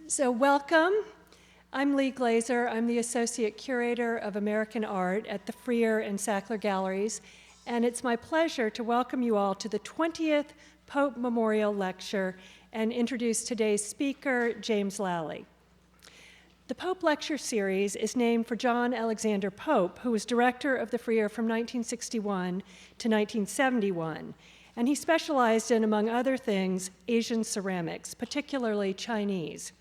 So welcome. I'm Lee Glazer. I'm the Associate Curator of American Art at the Freer and Sackler Galleries, and it's my pleasure to welcome you all to the 20th Pope Memorial Lecture and introduce today's speaker, James Lally. The Pope Lecture Series is named for John Alexander Pope, who was director of the Freer from 1961 to 1971, and he specialized in, among other things, Asian ceramics, particularly Chinese.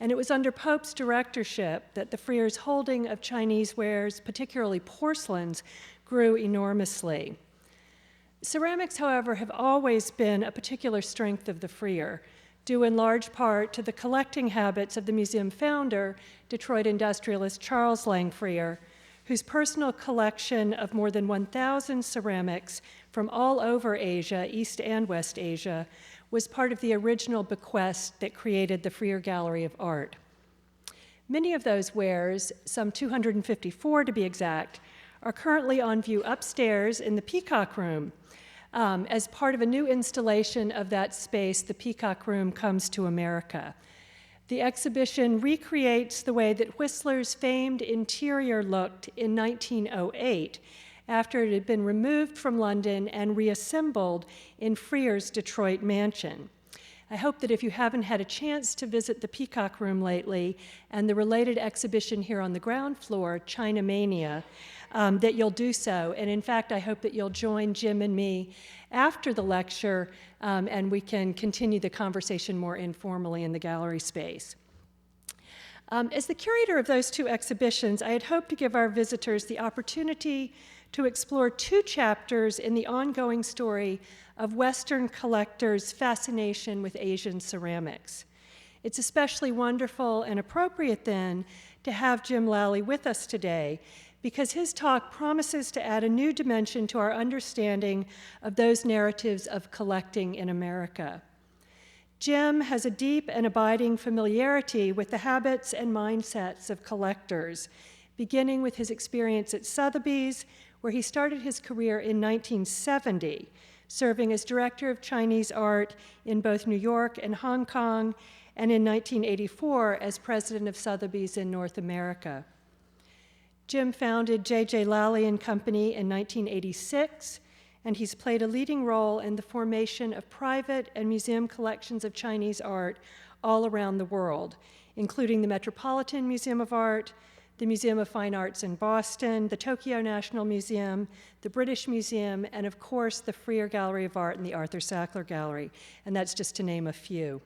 And it was under Pope's directorship that the Freer's holding of Chinese wares, particularly porcelains, grew enormously. Ceramics, however, have always been a particular strength of the Freer, due in large part to the collecting habits of the museum founder, Detroit industrialist Charles Lang Freer, whose personal collection of more than 1,000 ceramics from all over Asia, East and West Asia, was part of the original bequest that created the Freer Gallery of Art. Many of those wares, some 254 to be exact, are currently on view upstairs in the Peacock Room as part of a new installation of that space, the Peacock Room Comes to America. The exhibition recreates the way that Whistler's famed interior looked in 1908 after it had been removed from London and reassembled in Freer's Detroit mansion. I hope that if you haven't had a chance to visit the Peacock Room lately and the related exhibition here on the ground floor, Chinamania, that you'll do so. And in fact, I hope that you'll join Jim and me after the lecture and we can continue the conversation more informally in the gallery space. As the curator of those two exhibitions, I had hoped to give our visitors the opportunity to explore two chapters in the ongoing story of Western collectors' fascination with Asian ceramics. It's especially wonderful and appropriate then to have Jim Lally with us today, because his talk promises to add a new dimension to our understanding of those narratives of collecting in America. Jim has a deep and abiding familiarity with the habits and mindsets of collectors, beginning with his experience at Sotheby's, where he started his career in 1970, serving as director of Chinese art in both New York and Hong Kong, and in 1984 as president of Sotheby's in North America. Jim founded J.J. Lally and Company in 1986, and he's played a leading role in the formation of private and museum collections of Chinese art all around the world, including the Metropolitan Museum of Art, the Museum of Fine Arts in Boston, the Tokyo National Museum, the British Museum, and of course the Freer Gallery of Art and the Arthur Sackler Gallery, and that's just to name a few.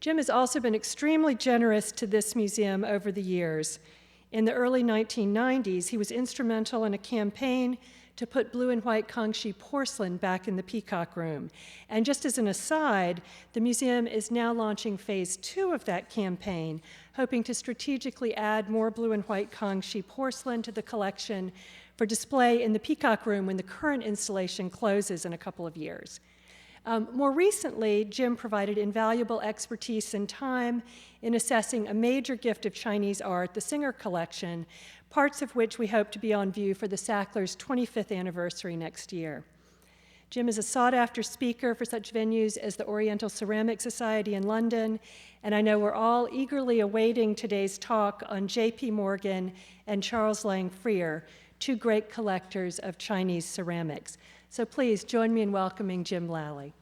Jim has also been extremely generous to this museum over the years. In the early 1990s, he was instrumental in a campaign to put blue and white Kangxi porcelain back in the Peacock Room. And just as an aside, the museum is now launching phase 2 of that campaign, hoping to strategically add more blue and white Kangxi porcelain to the collection for display in the Peacock Room when the current installation closes in a couple of years. More recently, Jim provided invaluable expertise and time in assessing a major gift of Chinese art, the Singer Collection, parts of which we hope to be on view for the Sacklers' 25th anniversary next year. Jim is a sought-after speaker for such venues as the Oriental Ceramic Society in London, and I know we're all eagerly awaiting today's talk on J.P. Morgan and Charles Lang Freer, two great collectors of Chinese ceramics. So please join me in welcoming Jim Lally.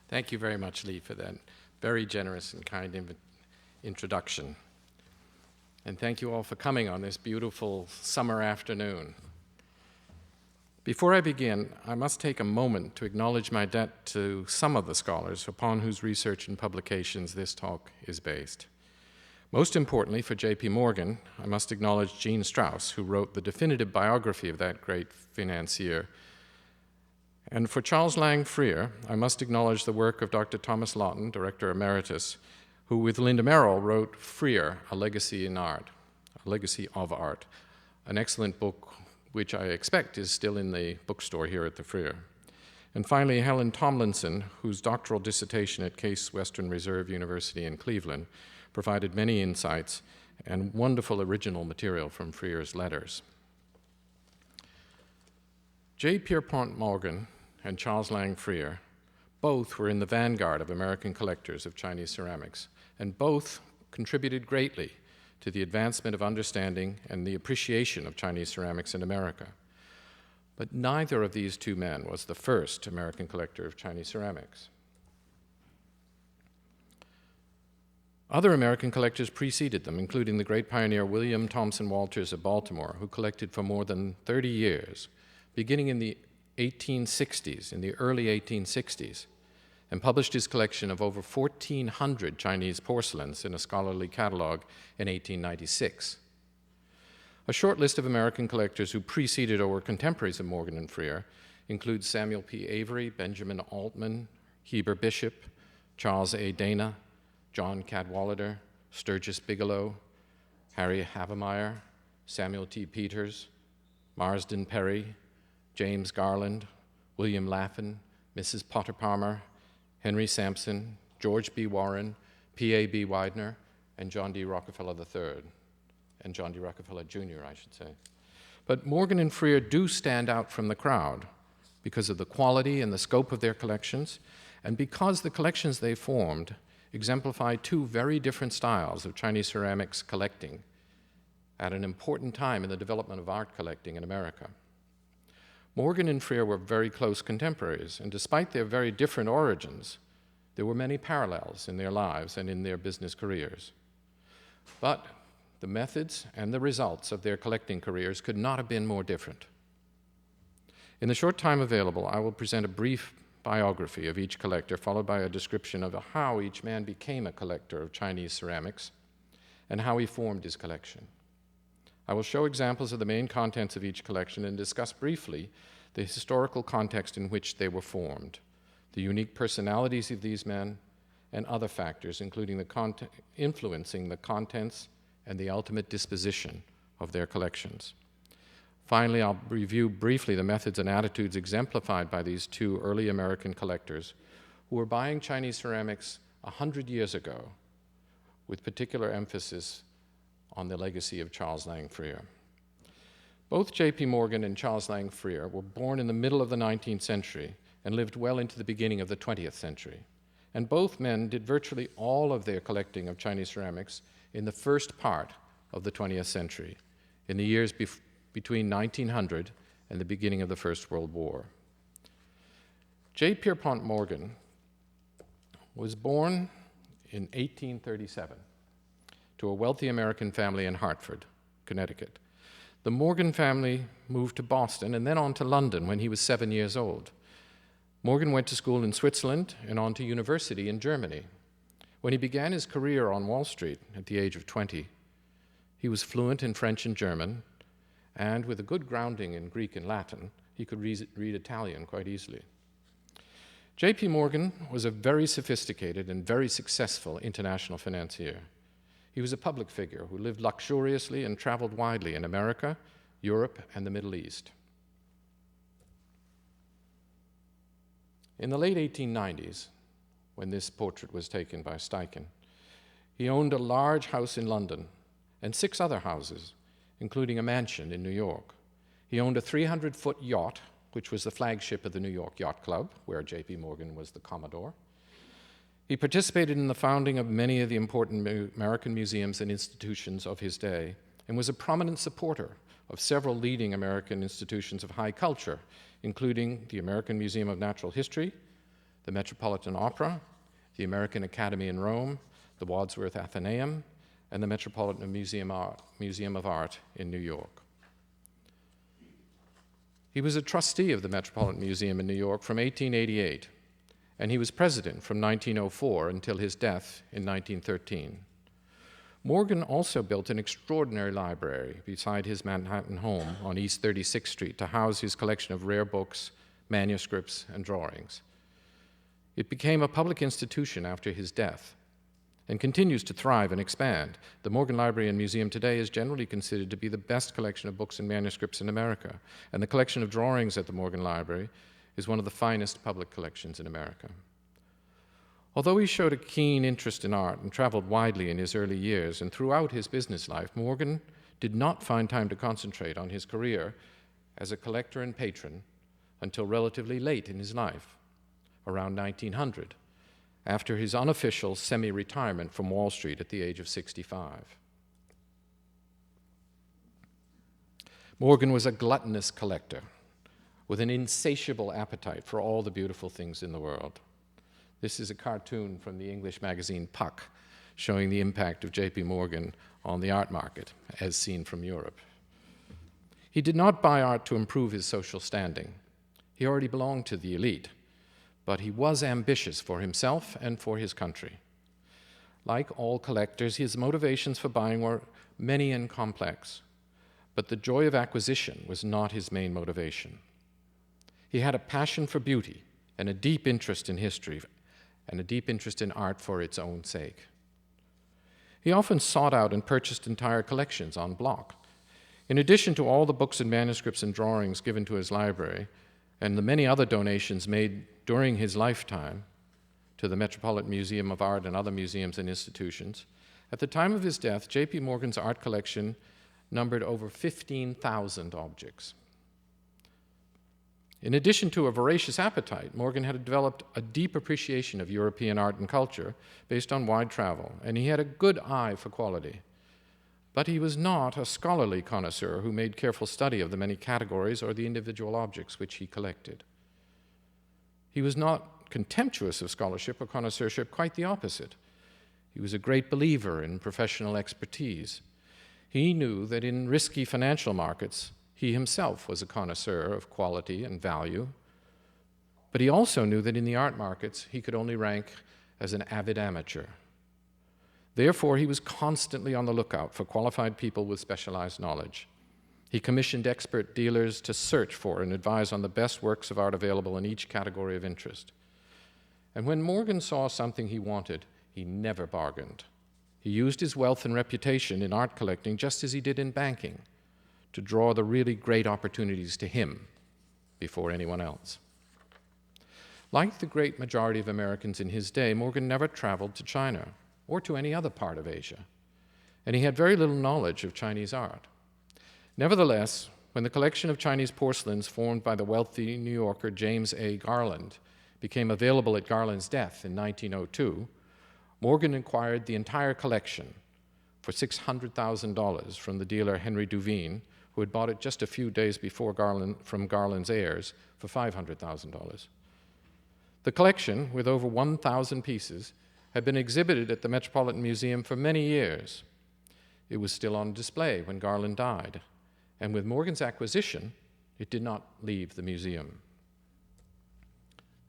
Thank you very much, Lee, for that very generous and kind introduction. And thank you all for coming on this beautiful summer afternoon. Before I begin, I must take a moment to acknowledge my debt to some of the scholars upon whose research and publications this talk is based. Most importantly, for J.P. Morgan, I must acknowledge Gene Strauss, who wrote the definitive biography of that great financier. And for Charles Lang Freer, I must acknowledge the work of Dr. Thomas Lawton, Director Emeritus, who with Linda Merrill wrote Freer, A Legacy in Art, A Legacy of Art, an excellent book which I expect is still in the bookstore here at the Freer. And finally, Helen Tomlinson, whose doctoral dissertation at Case Western Reserve University in Cleveland provided many insights and wonderful original material from Freer's letters. J. Pierpont Morgan and Charles Lang Freer both were in the vanguard of American collectors of Chinese ceramics, and both contributed greatly to the advancement of understanding and the appreciation of Chinese ceramics in America. But neither of these two men was the first American collector of Chinese ceramics. Other American collectors preceded them, including the great pioneer William Thompson Walters of Baltimore, who collected for more than 30 years, beginning in the 1860s, in the early 1860s, and published his collection of over 1,400 Chinese porcelains in a scholarly catalog in 1896. A short list of American collectors who preceded or were contemporaries of Morgan and Freer includes Samuel P. Avery, Benjamin Altman, Heber Bishop, Charles A. Dana, John Cadwallader, Sturgis Bigelow, Harry Havemeyer, Samuel T. Peters, Marsden Perry, James Garland, William Laffin, Mrs. Potter Palmer, Henry Sampson, George B. Warren, P.A.B. Widener, and John D. Rockefeller III, and John D. Rockefeller Jr., I should say. But Morgan and Freer do stand out from the crowd because of the quality and the scope of their collections, and because the collections they formed exemplify two very different styles of Chinese ceramics collecting at an important time in the development of art collecting in America. Morgan and Freer were very close contemporaries, and despite their very different origins, there were many parallels in their lives and in their business careers. But the methods and the results of their collecting careers could not have been more different. In the short time available, I will present a brief biography of each collector, followed by a description of how each man became a collector of Chinese ceramics and how he formed his collection. I will show examples of the main contents of each collection and discuss briefly the historical context in which they were formed, the unique personalities of these men, and other factors, including influencing the contents and the ultimate disposition of their collections. Finally, I'll review briefly the methods and attitudes exemplified by these two early American collectors who were buying Chinese ceramics 100 years ago, with particular emphasis on the legacy of Charles Lang Freer. Both J.P. Morgan and Charles Lang Freer were born in the middle of the 19th century and lived well into the beginning of the 20th century. And both men did virtually all of their collecting of Chinese ceramics in the first part of the 20th century, in the years between 1900 and the beginning of the First World War. J. Pierpont Morgan was born in 1837 to a wealthy American family in Hartford, Connecticut. The Morgan family moved to Boston and then on to London when he was 7 years old. Morgan went to school in Switzerland and on to university in Germany. When he began his career on Wall Street at the age of 20, he was fluent in French and German, and with a good grounding in Greek and Latin, he could read Italian quite easily. J.P. Morgan was a very sophisticated and very successful international financier. He was a public figure who lived luxuriously and traveled widely in America, Europe, and the Middle East. In the late 1890s, when this portrait was taken by Steichen, he owned a large house in London and 6 other houses, including a mansion in New York. He owned a 300-foot yacht, which was the flagship of the New York Yacht Club, where J.P. Morgan was the Commodore. He participated in the founding of many of the important American museums and institutions of his day, and was a prominent supporter of several leading American institutions of high culture, including the American Museum of Natural History, the Metropolitan Opera, the American Academy in Rome, the Wadsworth Athenaeum, and the Metropolitan Museum of Art in New York. He was a trustee of the Metropolitan Museum in New York from 1888, and he was president from 1904 until his death in 1913. Morgan also built an extraordinary library beside his Manhattan home on East 36th Street to house his collection of rare books, manuscripts, and drawings. It became a public institution after his death and continues to thrive and expand. The Morgan Library and Museum today is generally considered to be the best collection of books and manuscripts in America, and the collection of drawings at the Morgan Library is one of the finest public collections in America. Although he showed a keen interest in art and traveled widely in his early years and throughout his business life, Morgan did not find time to concentrate on his career as a collector and patron until relatively late in his life, around 1900, after his unofficial semi-retirement from Wall Street at the age of 65. Morgan was a gluttonous collector with an insatiable appetite for all the beautiful things in the world. This is a cartoon from the English magazine Puck, showing the impact of J.P. Morgan on the art market, as seen from Europe. He did not buy art to improve his social standing. He already belonged to the elite, but he was ambitious for himself and for his country. Like all collectors, his motivations for buying were many and complex, but the joy of acquisition was not his main motivation. He had a passion for beauty and a deep interest in history and a deep interest in art for its own sake. He often sought out and purchased entire collections en bloc. In addition to all the books and manuscripts and drawings given to his library and the many other donations made during his lifetime to the Metropolitan Museum of Art and other museums and institutions, at the time of his death, J.P. Morgan's art collection numbered over 15,000 objects. In addition to a voracious appetite, Morgan had developed a deep appreciation of European art and culture based on wide travel, and he had a good eye for quality. But he was not a scholarly connoisseur who made careful study of the many categories or the individual objects which he collected. He was not contemptuous of scholarship or connoisseurship, quite the opposite. He was a great believer in professional expertise. He knew that in risky financial markets, he himself was a connoisseur of quality and value, but he also knew that in the art markets, he could only rank as an avid amateur. Therefore, he was constantly on the lookout for qualified people with specialized knowledge. He commissioned expert dealers to search for and advise on the best works of art available in each category of interest. And when Morgan saw something he wanted, he never bargained. He used his wealth and reputation in art collecting just as he did in banking, to draw the really great opportunities to him before anyone else. Like the great majority of Americans in his day, Morgan never traveled to China or to any other part of Asia, and he had very little knowledge of Chinese art. Nevertheless, when the collection of Chinese porcelains formed by the wealthy New Yorker James A. Garland became available at Garland's death in 1902, Morgan acquired the entire collection for $600,000 from the dealer Henry Duveen, who had bought it just a few days before from Garland's heirs for $500,000. The collection, with over 1,000 pieces, had been exhibited at the Metropolitan Museum for many years. It was still on display when Garland died, and with Morgan's acquisition, it did not leave the museum.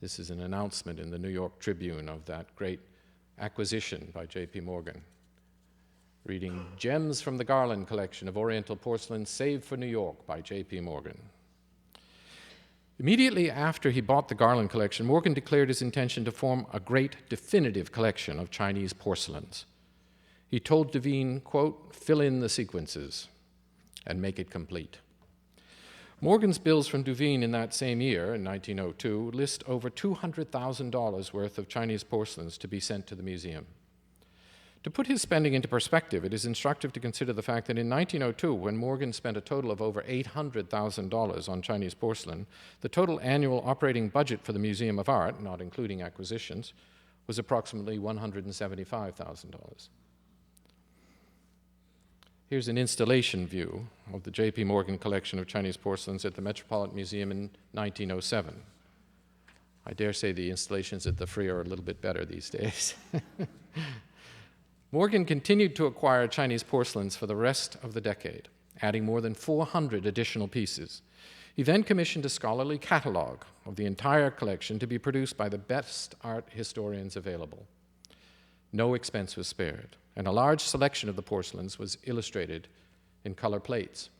This is an announcement in the New York Tribune of that great acquisition by J.P. Morgan. Reading Gems from the Garland Collection of Oriental Porcelain Saved for New York by J.P. Morgan. Immediately after he bought the Garland collection, Morgan declared his intention to form a great definitive collection of Chinese porcelains. He told Duveen, quote, "Fill in the sequences and make it complete." Morgan's bills from Duveen in that same year, in 1902, list over $200,000 worth of Chinese porcelains to be sent to the museum. To put his spending into perspective, it is instructive to consider the fact that in 1902, when Morgan spent a total of over $800,000 on Chinese porcelain, the total annual operating budget for the Museum of Art, not including acquisitions, was approximately $175,000. Here's an installation view of the J.P. Morgan collection of Chinese porcelains at the Metropolitan Museum in 1907. I dare say the installations at the Free are a little bit better these days. Morgan continued to acquire Chinese porcelains for the rest of the decade, adding more than 400 additional pieces. He then commissioned a scholarly catalog of the entire collection to be produced by the best art historians available. No expense was spared, and a large selection of the porcelains was illustrated in color plates.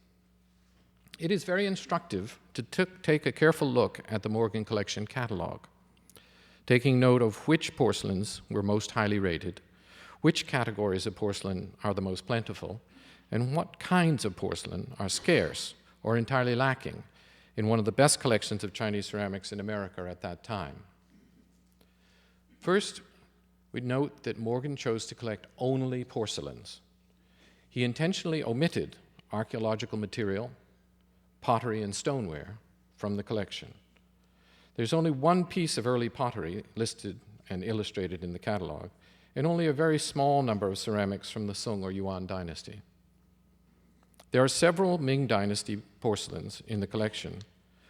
It is very instructive to take a careful look at the Morgan collection catalog, taking note of which porcelains were most highly rated, which categories of porcelain are the most plentiful, and what kinds of porcelain are scarce or entirely lacking in one of the best collections of Chinese ceramics in America at that time. First, we note that Morgan chose to collect only porcelains. He intentionally omitted archaeological material, pottery, and stoneware from the collection. There's only one piece of early pottery listed and illustrated in the catalog, and only a very small number of ceramics from the Sung or Yuan dynasty. There are several Ming Dynasty porcelains in the collection,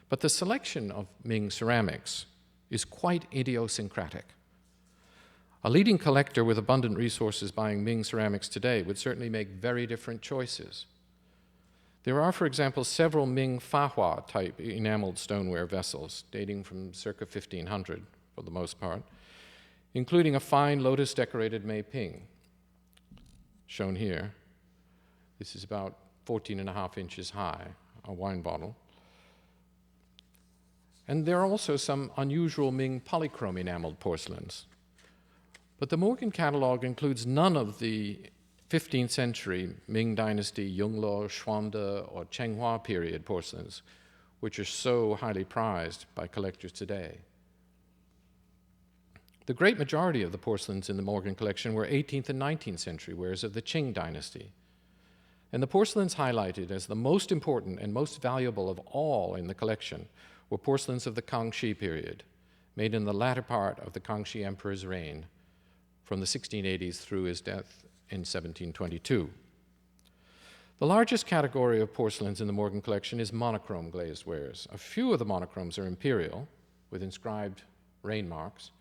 but the selection of Ming ceramics is quite idiosyncratic. A leading collector with abundant resources buying Ming ceramics today would certainly make very different choices. There are, for example, several Ming Fahua type enameled stoneware vessels dating from circa 1500 for the most part, including a fine lotus decorated Mei Ping, shown here. This is about 14.5 inches high, a wine bottle. And there are also some unusual Ming polychrome enameled porcelains. But the Morgan catalog includes none of the 15th century Ming Dynasty Yongle, Xuande, or Chenghua period porcelains, which are so highly prized by collectors today. The great majority of the porcelains in the Morgan collection were 18th and 19th century wares of the Qing dynasty. And the porcelains highlighted as the most important and most valuable of all in the collection were porcelains of the Kangxi period, made in the latter part of the Kangxi emperor's reign, from the 1680s through his death in 1722. The largest category of porcelains in the Morgan collection is monochrome glazed wares. A few of the monochromes are imperial, with inscribed rain marks,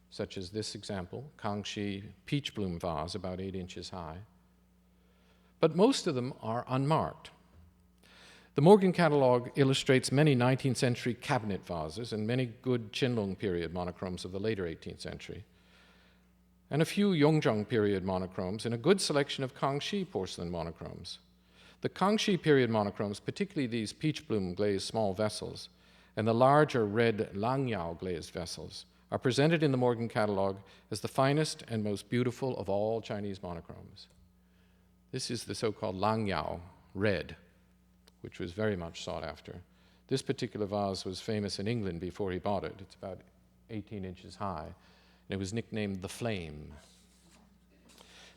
such as this example, Kangxi peach bloom vase, about 8 inches high. But most of them are unmarked. The Morgan catalog illustrates many 19th century cabinet vases and many good Qianlong period monochromes of the later 18th century, and a few Yongzheng period monochromes and a good selection of Kangxi porcelain monochromes. The Kangxi period monochromes, particularly these peach bloom glazed small vessels and the larger red Langyao glazed vessels, are presented in the Morgan catalog as the finest and most beautiful of all Chinese monochromes. This is the so-called Langyao red, which was very much sought after. This particular vase was famous in England before he bought it. It's about 18 inches high, and it was nicknamed the Flame.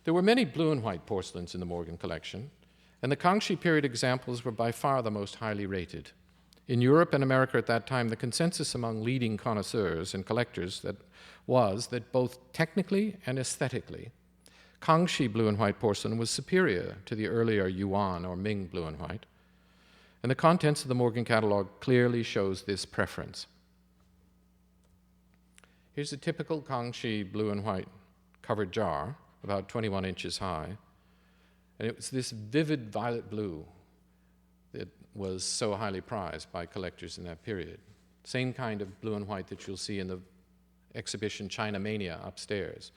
There were many blue and white porcelains in the Morgan collection, and the Kangxi period examples were by far the most highly rated. In Europe and America at that time, the consensus among leading connoisseurs and collectors was that both technically and aesthetically, Kangxi blue and white porcelain was superior to the earlier Yuan or Ming blue and white, and the contents of the Morgan catalog clearly shows this preference. Here's a typical Kangxi blue and white covered jar, about 21 inches high, and it was this vivid violet blue that was so highly prized by collectors in that period. Same kind of blue and white that you'll see in the exhibition Chinamania upstairs,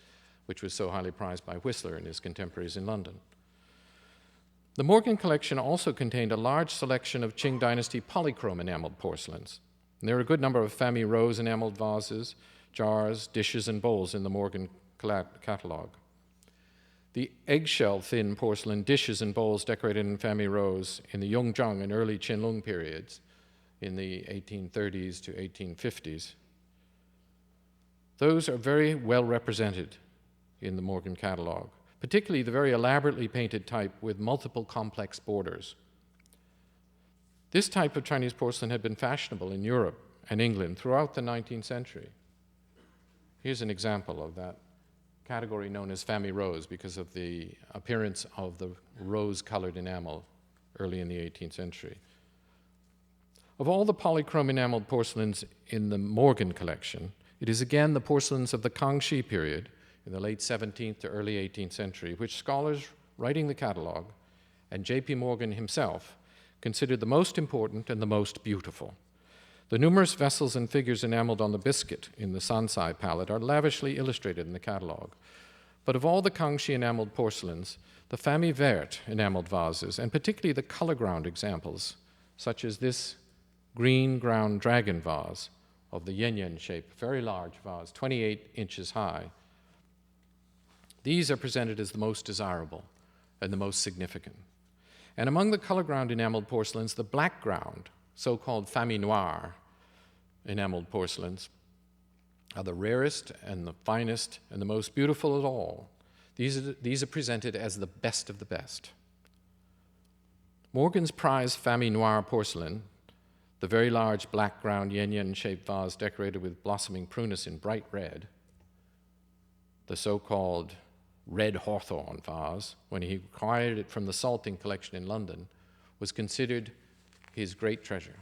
which was so highly prized by Whistler and his contemporaries in London. The Morgan collection also contained a large selection of Qing dynasty polychrome enameled porcelains. And there are a good number of Fami rose enameled vases, jars, dishes, and bowls in the Morgan catalog. The eggshell thin porcelain dishes and bowls decorated in Fami rose in the Yongzheng and early Qianlong periods in the 1830s to 1850s. Those are very well represented in the Morgan catalog, particularly the very elaborately painted type with multiple complex borders. This type of Chinese porcelain had been fashionable in Europe and England throughout the 19th century. Here's an example of that category known as Fami rose because of the appearance of the rose-colored enamel early in the 18th century. Of all the polychrome enameled porcelains in the Morgan collection, it is again the porcelains of the Kangxi period in the late 17th to early 18th century, which scholars writing the catalog and J.P. Morgan himself considered the most important and the most beautiful. The numerous vessels and figures enameled on the biscuit in the Sansai palette are lavishly illustrated in the catalog. But of all the Kangxi enameled porcelains, the Fami verte enameled vases, and particularly the color ground examples, such as this green ground dragon vase of the yin-yin shape, very large vase, 28 inches high, these are presented as the most desirable and the most significant. And among the color ground enameled porcelains, the black ground, so-called Famille Noir enameled porcelains, are the rarest and the finest and the most beautiful of all. These are presented as the best of the best. Morgan's prized Famille Noir porcelain, the very large black ground yen-yen-shaped vase decorated with blossoming prunus in bright red, the so-called red hawthorn vase, when he acquired it from the Salting collection in London, was considered his great treasure.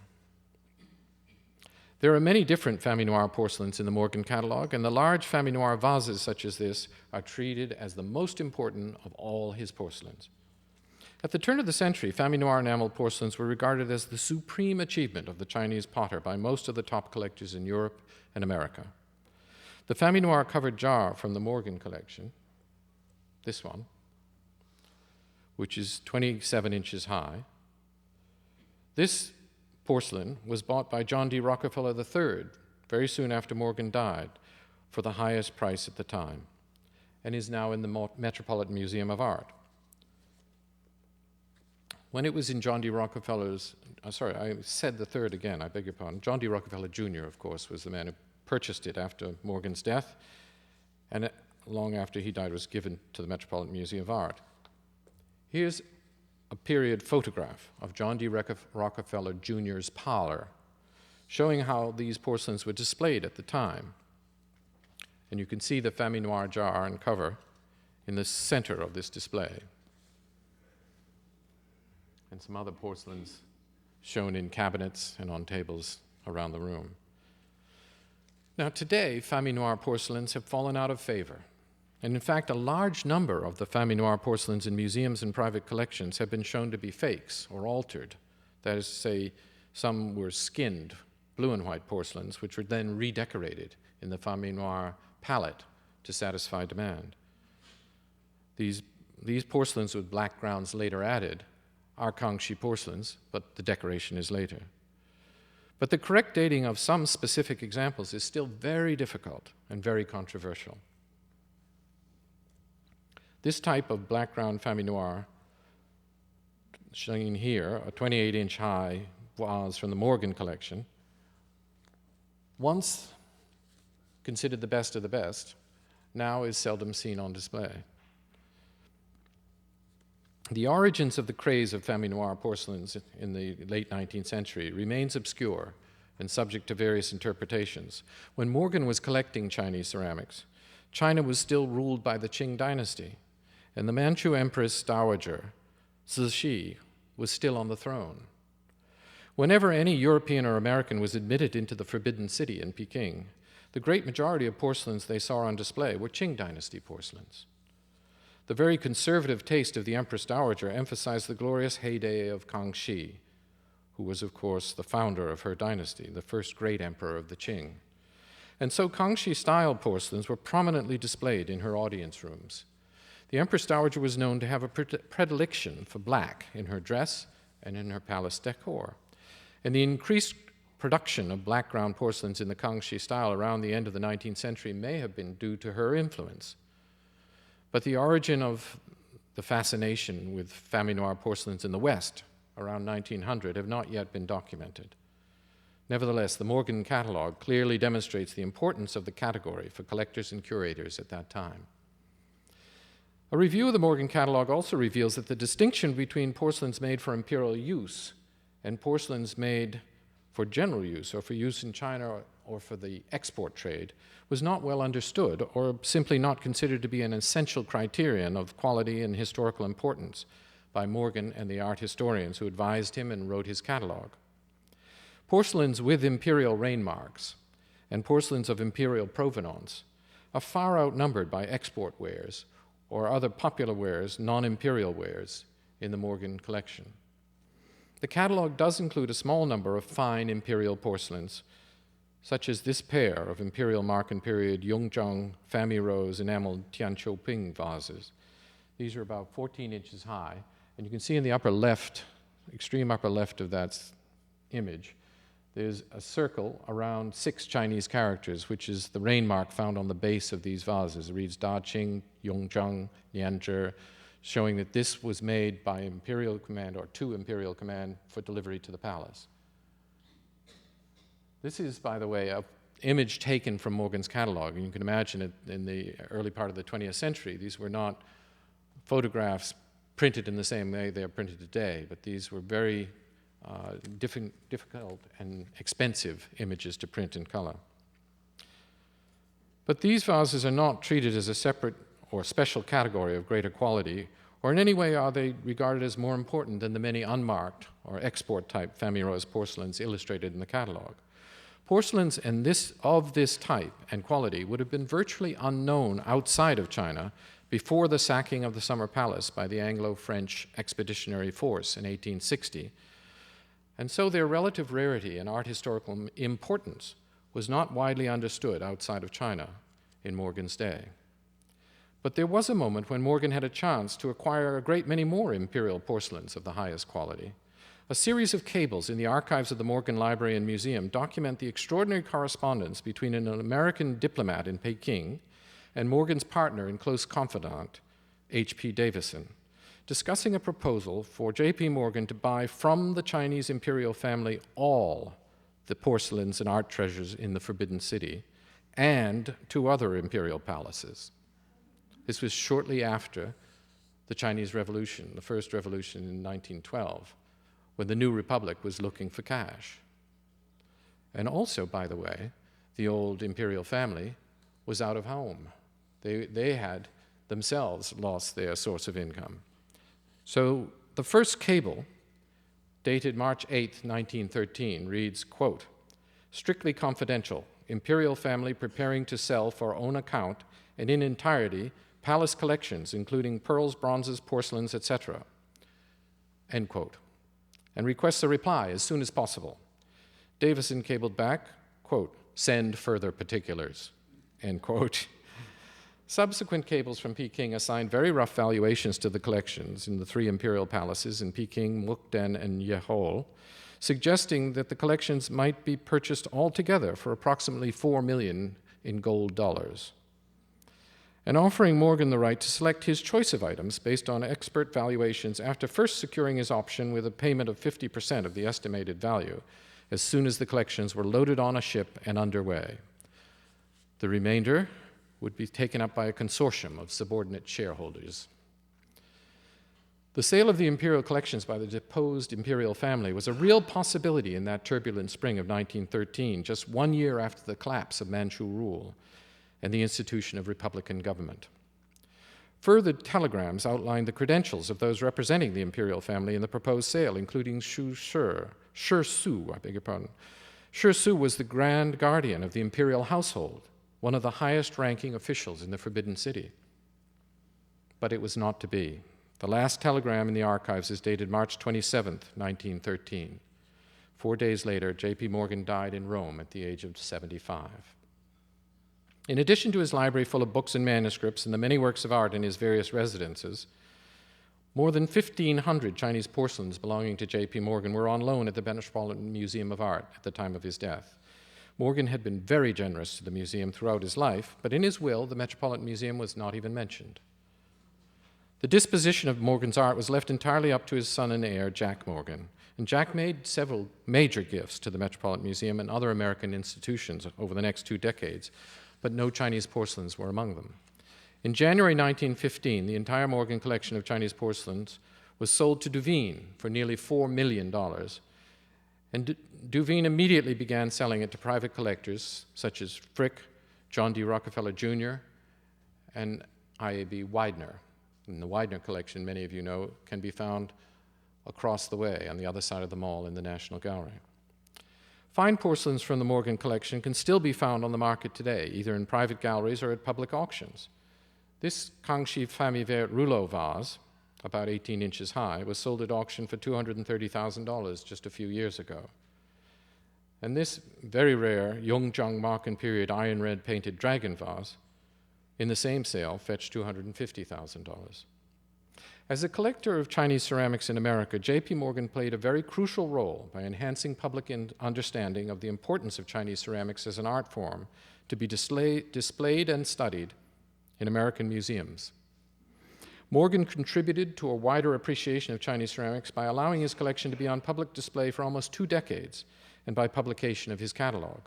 There are many different Famille Noire porcelains in the Morgan catalogue, and the large Famille Noire vases such as this are treated as the most important of all his porcelains. At the turn of the century, Famille Noire enameled porcelains were regarded as the supreme achievement of the Chinese potter by most of the top collectors in Europe and America. The Famille Noire covered jar from the Morgan collection, this one, which is 27 inches high, this porcelain was bought by John D. Rockefeller III very soon after Morgan died for the highest price at the time, and is now in the Metropolitan Museum of Art. When it was in John D. Rockefeller's, I said the third again, I beg your pardon. John D. Rockefeller Jr., of course, was the man who purchased it after Morgan's death, and long after he died was given to the Metropolitan Museum of Art. Here's a period photograph of John D. Rockefeller Jr.'s parlor, showing how these porcelains were displayed at the time. And you can see the Famille Noire jar and cover in the center of this display. And some other porcelains shown in cabinets and on tables around the room. Now today, Famille Noire porcelains have fallen out of favor. And in fact, a large number of the Famille Noire porcelains in museums and private collections have been shown to be fakes or altered. That is to say, some were skinned blue and white porcelains, which were then redecorated in the Famille Noire palette to satisfy demand. These porcelains with black grounds later added are Kangxi porcelains, but the decoration is later. But the correct dating of some specific examples is still very difficult and very controversial. This type of black ground Famille Noire, shown here, a 28-inch high vase from the Morgan collection, once considered the best of the best, now is seldom seen on display. The origins of the craze of Famille Noire porcelains in the late 19th century remains obscure and subject to various interpretations. When Morgan was collecting Chinese ceramics, China was still ruled by the Qing dynasty, and the Manchu Empress Dowager, Cixi, was still on the throne. Whenever any European or American was admitted into the Forbidden City in Peking, the great majority of porcelains they saw on display were Qing dynasty porcelains. The very conservative taste of the Empress Dowager emphasized the glorious heyday of Kangxi, who was, of course, the founder of her dynasty, the first great emperor of the Qing. And so Kangxi-style porcelains were prominently displayed in her audience rooms. The Empress Dowager was known to have a predilection for black in her dress and in her palace decor. And the increased production of black ground porcelains in the Kangxi style around the end of the 19th century may have been due to her influence. But the origin of the fascination with Famille Noire porcelains in the West around 1900 have not yet been documented. Nevertheless, the Morgan catalogue clearly demonstrates the importance of the category for collectors and curators at that time. A review of the Morgan catalogue also reveals that the distinction between porcelains made for imperial use and porcelains made for general use or for use in China or for the export trade was not well understood or simply not considered to be an essential criterion of quality and historical importance by Morgan and the art historians who advised him and wrote his catalogue. Porcelains with imperial rain marks and porcelains of imperial provenance are far outnumbered by export wares or other popular wares, non-imperial wares, in the Morgan collection. The catalogue does include a small number of fine imperial porcelains, such as this pair of imperial Marcan period Yongzheng Fami Rose enameled Tianqiuping vases. These are about 14 inches high, and you can see in the upper left, extreme upper left of that image, there's a circle around 6 Chinese characters, which is the rain mark found on the base of these vases. It reads Da Qing, Yongzheng, Lianzhi, showing that this was made by imperial command or to imperial command for delivery to the palace. This is, by the way, an image taken from Morgan's catalogue, and you can imagine it in the early part of the 20th century. These were not photographs printed in the same way they are printed today, but these were very difficult and expensive images to print in color. But these vases are not treated as a separate or special category of greater quality, or in any way are they regarded as more important than the many unmarked or export-type Famille porcelains illustrated in the catalog. Porcelains of this type and quality would have been virtually unknown outside of China before the sacking of the Summer Palace by the Anglo-French Expeditionary Force in 1860, and so their relative rarity and art historical importance was not widely understood outside of China in Morgan's day. But there was a moment when Morgan had a chance to acquire a great many more imperial porcelains of the highest quality. A series of cables in the archives of the Morgan Library and Museum document the extraordinary correspondence between an American diplomat in Peking and Morgan's partner and close confidant, H.P. Davison, discussing a proposal for J.P. Morgan to buy from the Chinese imperial family all the porcelains and art treasures in the Forbidden City and 2 other imperial palaces. This was shortly after the Chinese Revolution, the first revolution in 1912, when the new republic was looking for cash. And also, by the way, the old imperial family was out of home. They had themselves lost their source of income. So the first cable, dated March 8, 1913, reads, quote, "Strictly confidential, imperial family preparing to sell for own account and in entirety palace collections, including pearls, bronzes, porcelains, etc." End quote. And requests a reply as soon as possible. Davison cabled back, quote, "Send further particulars," end quote. Subsequent cables from Peking assigned very rough valuations to the collections in the 3 imperial palaces in Peking, Mukden, and Yehol, suggesting that the collections might be purchased altogether for approximately $4 million in gold dollars, and offering Morgan the right to select his choice of items based on expert valuations after first securing his option with a payment of 50% of the estimated value as soon as the collections were loaded on a ship and underway. The remainder would be taken up by a consortium of subordinate shareholders. The sale of the imperial collections by the deposed imperial family was a real possibility in that turbulent spring of 1913, just 1 year after the collapse of Manchu rule and the institution of republican government. Further telegrams outlined the credentials of those representing the imperial family in the proposed sale, including Shi Su, I beg your pardon. Shi Su was the grand guardian of the imperial household, one of the highest-ranking officials in the Forbidden City. But it was not to be. The last telegram in the archives is dated March 27, 1913. 4 days later, J.P. Morgan died in Rome at the age of 75. In addition to his library full of books and manuscripts and the many works of art in his various residences, more than 1,500 Chinese porcelains belonging to J.P. Morgan were on loan at the Metropolitan Museum of Art at the time of his death. Morgan had been very generous to the museum throughout his life, but in his will, the Metropolitan Museum was not even mentioned. The disposition of Morgan's art was left entirely up to his son and heir, Jack Morgan, and Jack made several major gifts to the Metropolitan Museum and other American institutions over the next 2 decades, but no Chinese porcelains were among them. In January 1915, the entire Morgan collection of Chinese porcelains was sold to Duveen for nearly $4 million, and Duveen immediately began selling it to private collectors such as Frick, John D. Rockefeller Jr., and I.A.B. Widener. And the Widener collection, many of you know, can be found across the way on the other side of the mall in the National Gallery. Fine porcelains from the Morgan collection can still be found on the market today, either in private galleries or at public auctions. This Kangxi Fami rouleau vase, about 18 inches high, was sold at auction for $230,000 just a few years ago. And this very rare Yongzheng Marken period iron red painted dragon vase, in the same sale, fetched $250,000. As a collector of Chinese ceramics in America, J.P. Morgan played a very crucial role by enhancing public understanding of the importance of Chinese ceramics as an art form to be displayed and studied in American museums. Morgan contributed to a wider appreciation of Chinese ceramics by allowing his collection to be on public display for almost 2 decades and by publication of his catalog.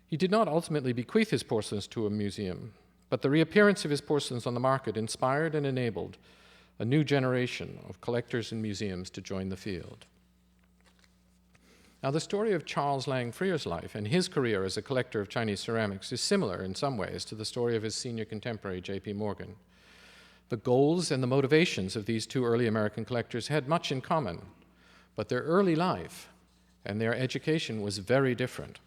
He did not ultimately bequeath his porcelains to a museum, but the reappearance of his porcelains on the market inspired and enabled a new generation of collectors and museums to join the field. Now, the story of Charles Lang Freer's life and his career as a collector of Chinese ceramics is similar in some ways to the story of his senior contemporary, J.P. Morgan. The goals and the motivations of these two early American collectors had much in common, but their early life and their education was very different.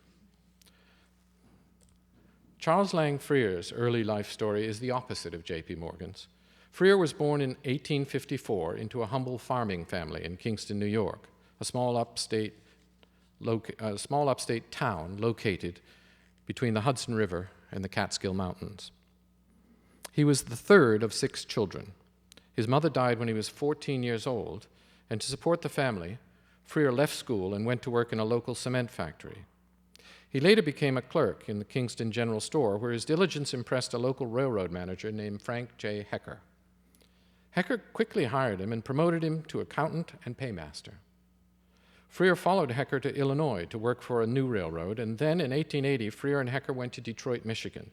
Charles Lang Freer's early life story is the opposite of J.P. Morgan's. Freer was born in 1854 into a humble farming family in Kingston, New York, a small upstate town located between the Hudson River and the Catskill Mountains. He was the third of 6 children. His mother died when he was 14 years old, and to support the family, Freer left school and went to work in a local cement factory. He later became a clerk in the Kingston General Store, where his diligence impressed a local railroad manager named Frank J. Hecker. Hecker quickly hired him and promoted him to accountant and paymaster. Freer followed Hecker to Illinois to work for a new railroad, and then in 1880, Freer and Hecker went to Detroit, Michigan,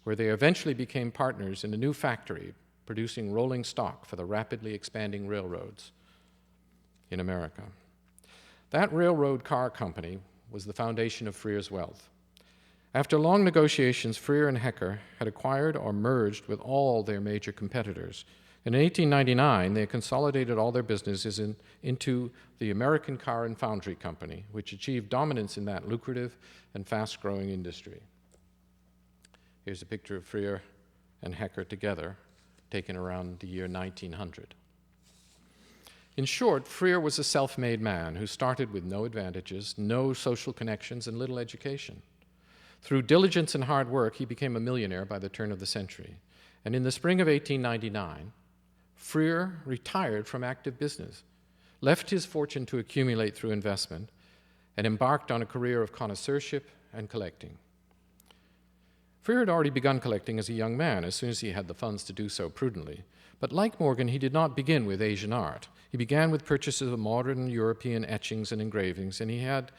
where they eventually became partners in a new factory producing rolling stock for the rapidly expanding railroads in America. That railroad car company was the foundation of Freer's wealth. After long negotiations, Freer and Hecker had acquired or merged with all their major competitors. In 1899, they consolidated all their businesses into the American Car and Foundry Company, which achieved dominance in that lucrative and fast-growing industry. Here's a picture of Freer and Hecker together, taken around the year 1900. In short, Freer was a self-made man who started with no advantages, no social connections, and little education. Through diligence and hard work, he became a millionaire by the turn of the century. And in the spring of 1899, Freer retired from active business, left his fortune to accumulate through investment, and embarked on a career of connoisseurship and collecting. Freer had already begun collecting as a young man, as soon as he had the funds to do so prudently. But like Morgan, he did not begin with Asian art. He began with purchases of modern European etchings and engravings, and he had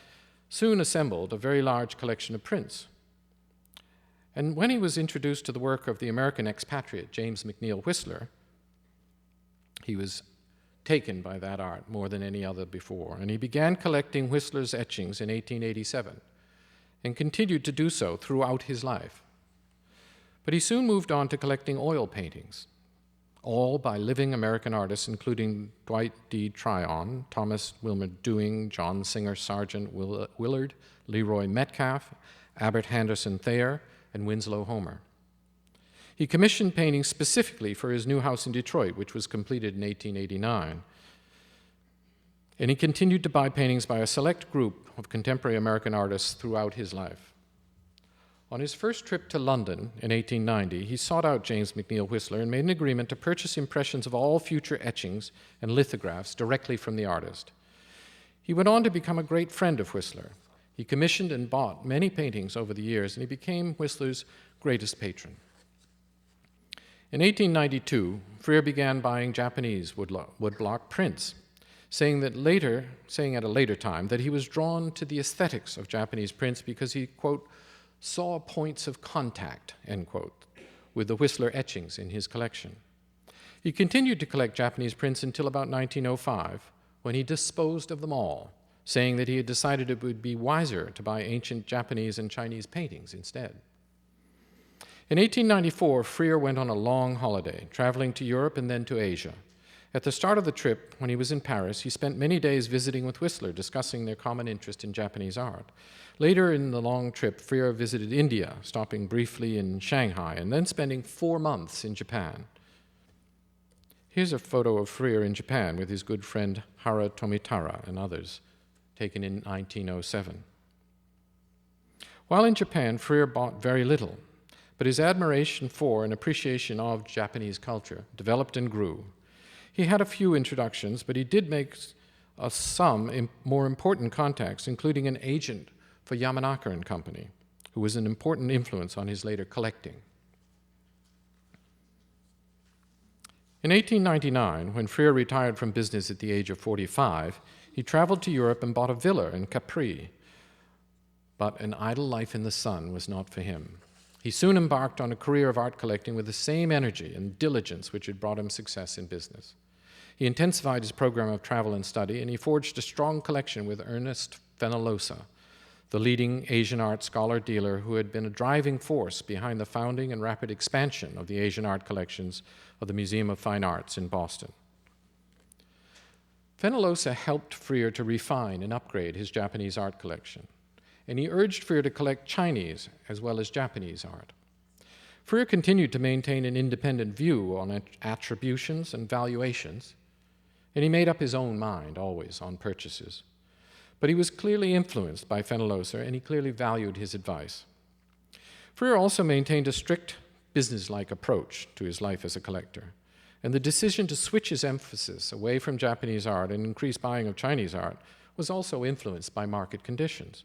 soon assembled a very large collection of prints. And when he was introduced to the work of the American expatriate James McNeill Whistler, he was taken by that art more than any other before, and he began collecting Whistler's etchings in 1887 and continued to do so throughout his life. But he soon moved on to collecting oil paintings, all by living American artists, including Dwight D. Tryon, Thomas Wilmer Dewing, John Singer Sargent Willard, Leroy Metcalf, Abbott Henderson Thayer, and Winslow Homer. He commissioned paintings specifically for his new house in Detroit, which was completed in 1889. And he continued to buy paintings by a select group of contemporary American artists throughout his life. On his first trip to London in 1890, he sought out James McNeill Whistler and made an agreement to purchase impressions of all future etchings and lithographs directly from the artist. He went on to become a great friend of Whistler. He commissioned and bought many paintings over the years, and he became Whistler's greatest patron. In 1892, Freer began buying Japanese woodblock prints, saying at a later time that he was drawn to the aesthetics of Japanese prints because he, quote, saw points of contact, end quote, with the Whistler etchings in his collection. He continued to collect Japanese prints until about 1905, when he disposed of them all, saying that he had decided it would be wiser to buy ancient Japanese and Chinese paintings instead. In 1894, Freer went on a long holiday, traveling to Europe and then to Asia. At the start of the trip, when he was in Paris, he spent many days visiting with Whistler, discussing their common interest in Japanese art. Later in the long trip, Freer visited India, stopping briefly in Shanghai, and then spending 4 months in Japan. Here's a photo of Freer in Japan with his good friend Hara Tomitara and others, taken in 1907. While in Japan, Freer bought very little, but his admiration for and appreciation of Japanese culture developed and grew. He had a few introductions, but he did make some more important contacts, including an agent for Yamanaka and Company, who was an important influence on his later collecting. In 1899, when Freer retired from business at the age of 45, he traveled to Europe and bought a villa in Capri. But an idle life in the sun was not for him. He soon embarked on a career of art collecting with the same energy and diligence which had brought him success in business. He intensified his program of travel and study, and he forged a strong collection with Ernest Fenollosa, the leading Asian art scholar dealer who had been a driving force behind the founding and rapid expansion of the Asian art collections of the Museum of Fine Arts in Boston. Fenollosa helped Freer to refine and upgrade his Japanese art collection, and he urged Freer to collect Chinese as well as Japanese art. Freer continued to maintain an independent view on attributions and valuations, and he made up his own mind always on purchases. But he was clearly influenced by Fenollosa, and he clearly valued his advice. Freer also maintained a strict business-like approach to his life as a collector, and the decision to switch his emphasis away from Japanese art and increase buying of Chinese art was also influenced by market conditions.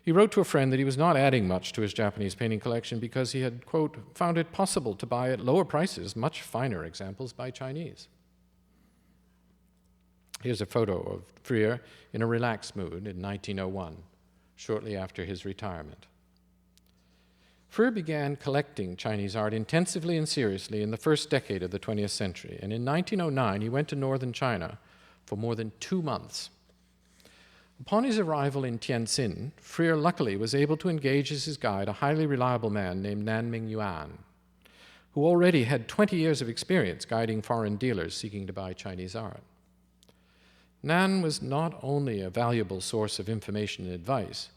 He wrote to a friend that he was not adding much to his Japanese painting collection because he had, quote, found it possible to buy at lower prices much finer examples by Chinese. Here's a photo of Freer in a relaxed mood in 1901, shortly after his retirement. Freer began collecting Chinese art intensively and seriously in the first decade of the 20th century, and in 1909 he went to northern China for more than 2 months. Upon his arrival in Tientsin, Freer luckily was able to engage as his guide a highly reliable man named Nanming Yuan, who already had 20 years of experience guiding foreign dealers seeking to buy Chinese art. Nan was not only a valuable source of information and advice,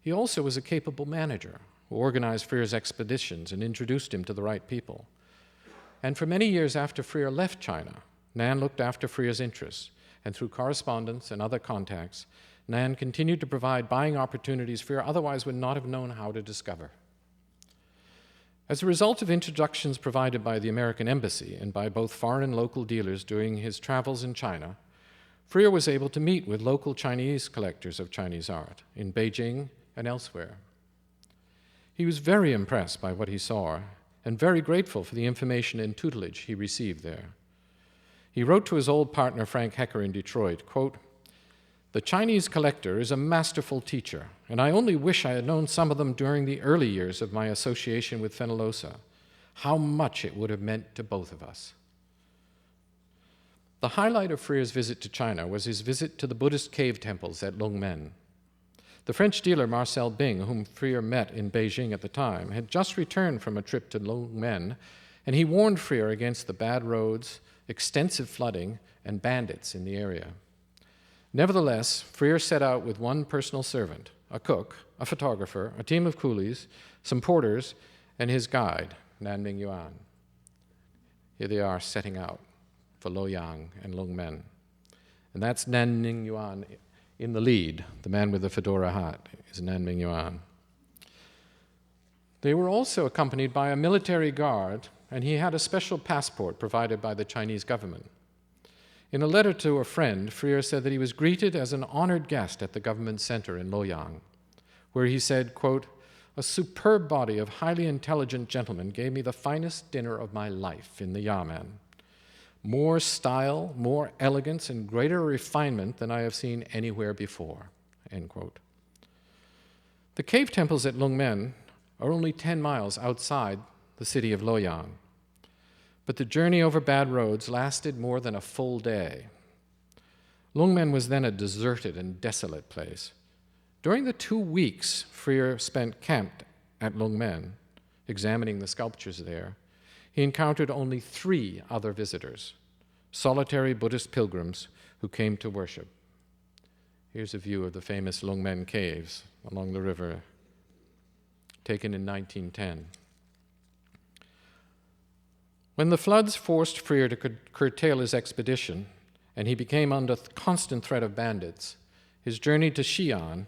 he also was a capable manager who organized Freer's expeditions and introduced him to the right people. And for many years after Freer left China, Nan looked after Freer's interests, and through correspondence and other contacts, Nan continued to provide buying opportunities Freer otherwise would not have known how to discover. As a result of introductions provided by the American Embassy and by both foreign and local dealers during his travels in China, Freer was able to meet with local Chinese collectors of Chinese art in Beijing and elsewhere. He was very impressed by what he saw and very grateful for the information and tutelage he received there. He wrote to his old partner Frank Hecker in Detroit, quote, "The Chinese collector is a masterful teacher, and I only wish I had known some of them during the early years of my association with Fenollosa. How much it would have meant to both of us." The highlight of Freer's visit to China was his visit to the Buddhist cave temples at Longmen. The French dealer Marcel Bing, whom Freer met in Beijing at the time, had just returned from a trip to Longmen, and he warned Freer against the bad roads, extensive flooding, and bandits in the area. Nevertheless, Freer set out with one personal servant, a cook, a photographer, a team of coolies, some porters, and his guide, Nanming Yuan. Here they are setting out for Luoyang and Longmen. And that's Nanming Yuan in the lead. The man with the fedora hat is Nanming Yuan. They were also accompanied by a military guard, and he had a special passport provided by the Chinese government. In a letter to a friend, Freer said that he was greeted as an honored guest at the government center in Luoyang, where he said, quote, "A superb body of highly intelligent gentlemen gave me the finest dinner of my life in the Yamen. More style, more elegance, and greater refinement than I have seen anywhere before," end quote. The cave temples at Longmen are only 10 miles outside the city of Luoyang, but the journey over bad roads lasted more than a full day. Longmen was then a deserted and desolate place. During the 2 weeks Freer spent camped at Longmen, examining the sculptures there, he encountered only 3 other visitors, solitary Buddhist pilgrims who came to worship. Here's a view of the famous Longmen Caves along the river, taken in 1910. When the floods forced Freer to curtail his expedition, and he became under constant threat of bandits, his journey to Xi'an,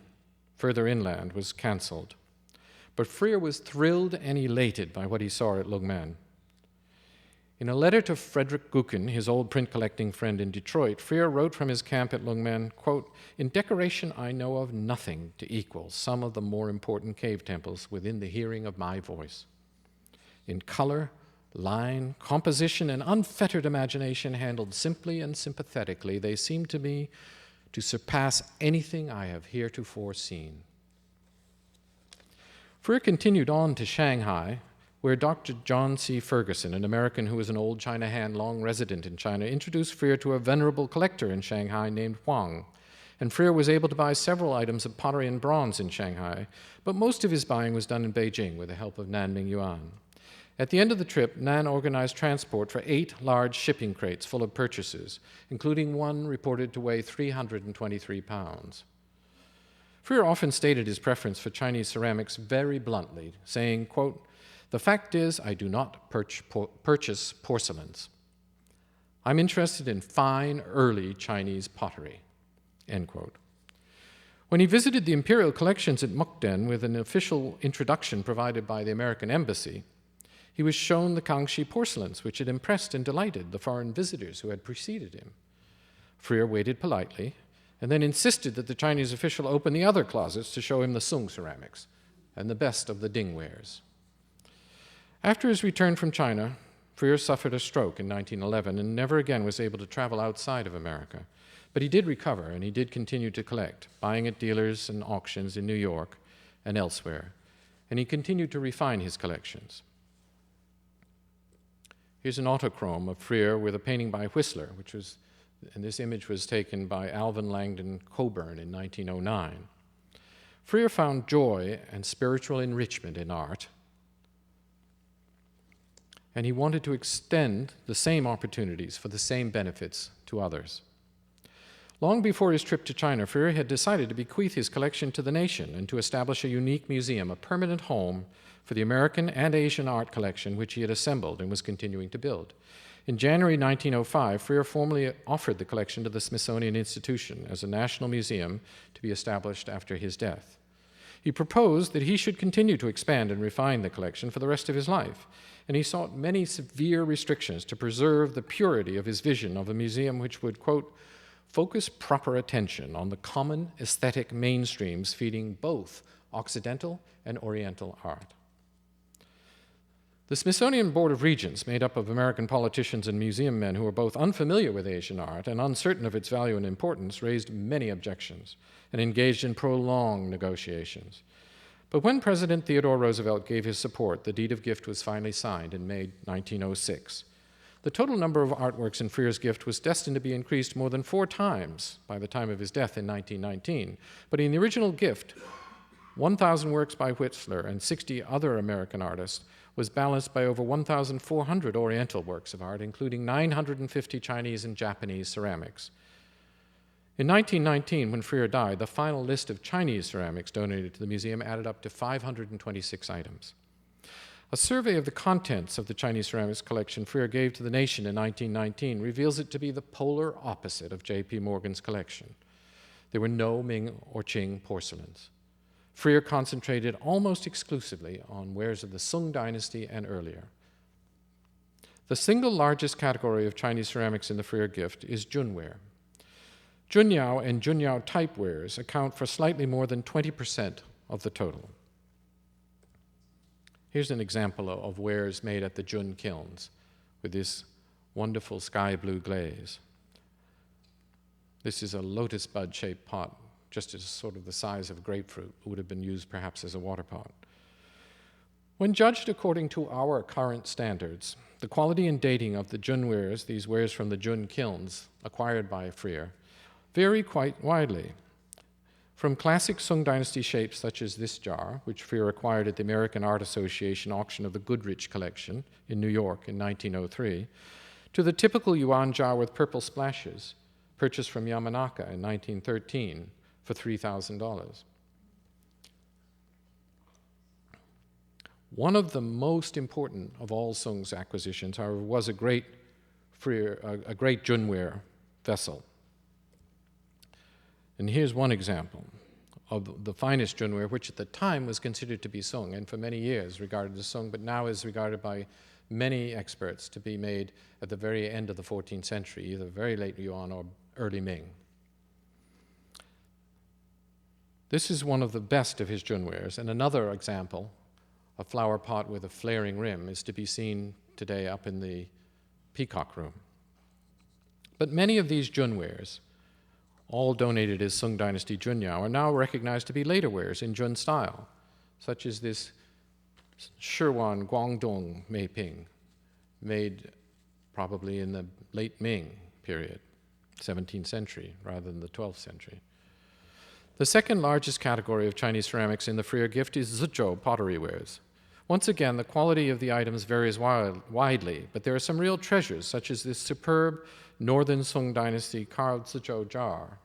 further inland, was canceled. But Freer was thrilled and elated by what he saw at Longmen. In a letter to Frederick Gucken, his old print-collecting friend in Detroit, Freer wrote from his camp at Longmen, quote, "In decoration I know of nothing to equal some of the more important cave temples within the hearing of my voice. In color, line, composition, and unfettered imagination handled simply and sympathetically, they seem to me to surpass anything I have heretofore seen." Freer continued on to Shanghai, where Dr. John C. Ferguson, an American who was an old China hand, long resident in China, introduced Freer to a venerable collector in Shanghai named Huang, and Freer was able to buy several items of pottery and bronze in Shanghai, but most of his buying was done in Beijing with the help of Nanming Yuan. At the end of the trip, Nan organized transport for 8 large shipping crates full of purchases, including one reported to weigh 323 pounds. Freer often stated his preference for Chinese ceramics very bluntly, saying, quote, "The fact is, I do not purchase porcelains. I'm interested in fine, early Chinese pottery," end quote. When he visited the Imperial collections at Mukden with an official introduction provided by the American Embassy, he was shown the Kangxi porcelains, which had impressed and delighted the foreign visitors who had preceded him. Freer waited politely and then insisted that the Chinese official open the other closets to show him the Sung ceramics and the best of the Ding wares. After his return from China, Freer suffered a stroke in 1911 and never again was able to travel outside of America. But he did recover, and he did continue to collect, buying at dealers and auctions in New York and elsewhere. And he continued to refine his collections. Here's an autochrome of Freer with a painting by Whistler, and this image was taken by Alvin Langdon Coburn in 1909. Freer found joy and spiritual enrichment in art, and he wanted to extend the same opportunities for the same benefits to others. Long before his trip to China, Freer had decided to bequeath his collection to the nation and to establish a unique museum, a permanent home for the American and Asian art collection which he had assembled and was continuing to build. In January 1905, Freer formally offered the collection to the Smithsonian Institution as a national museum to be established after his death. He proposed that he should continue to expand and refine the collection for the rest of his life, and he sought many severe restrictions to preserve the purity of his vision of a museum which would, quote, "focus proper attention on the common aesthetic mainstreams feeding both Occidental and Oriental art." The Smithsonian Board of Regents, made up of American politicians and museum men who were both unfamiliar with Asian art and uncertain of its value and importance, raised many objections and engaged in prolonged negotiations. But when President Theodore Roosevelt gave his support, the deed of gift was finally signed in May 1906. The total number of artworks in Freer's gift was destined to be increased more than 4 times by the time of his death in 1919. But in the original gift, 1,000 works by Whistler and 60 other American artists was balanced by over 1,400 Oriental works of art, including 950 Chinese and Japanese ceramics. In 1919, when Freer died, the final list of Chinese ceramics donated to the museum added up to 526 items. A survey of the contents of the Chinese ceramics collection Freer gave to the nation in 1919 reveals it to be the polar opposite of J.P. Morgan's collection. There were no Ming or Qing porcelains. Freer concentrated almost exclusively on wares of the Sung dynasty and earlier. The single largest category of Chinese ceramics in the Freer gift is Junware. Junyao and Junyao type wares account for slightly more than 20% of the total. Here's an example of wares made at the Jun kilns with this wonderful sky blue glaze. This is a lotus bud-shaped pot, just as sort of the size of a grapefruit, would have been used perhaps as a water pot. When judged according to our current standards, the quality and dating of the Jun wares, these wares from the Jun kilns acquired by Freer, vary quite widely. From classic Sung dynasty shapes such as this jar, which Freer acquired at the American Art Association auction of the Goodrich Collection in New York in 1903, to the typical Yuan jar with purple splashes, purchased from Yamanaka in 1913 for $3,000. One of the most important of all Sung's acquisitions, however, was a great Junware vessel. And here's one example of the finest Junware, which at the time was considered to be Sung, and for many years regarded as Sung, but now is regarded by many experts to be made at the very end of the 14th century, either very late Yuan or early Ming. This is one of the best of his Junwares, and another example, a flower pot with a flaring rim, is to be seen today up in the Peacock Room. But many of these Junwares, all donated as Sung Dynasty Junyao, are now recognized to be later wares in Jun style, such as this Shiwan Guangdong Meiping, made probably in the late Ming period, 17th century rather than the 12th century. The second largest category of Chinese ceramics in the Freer gift is Zizhou pottery wares. Once again, the quality of the items varies widely, but there are some real treasures, such as this superb Northern Song Dynasty carved Zizhou jar,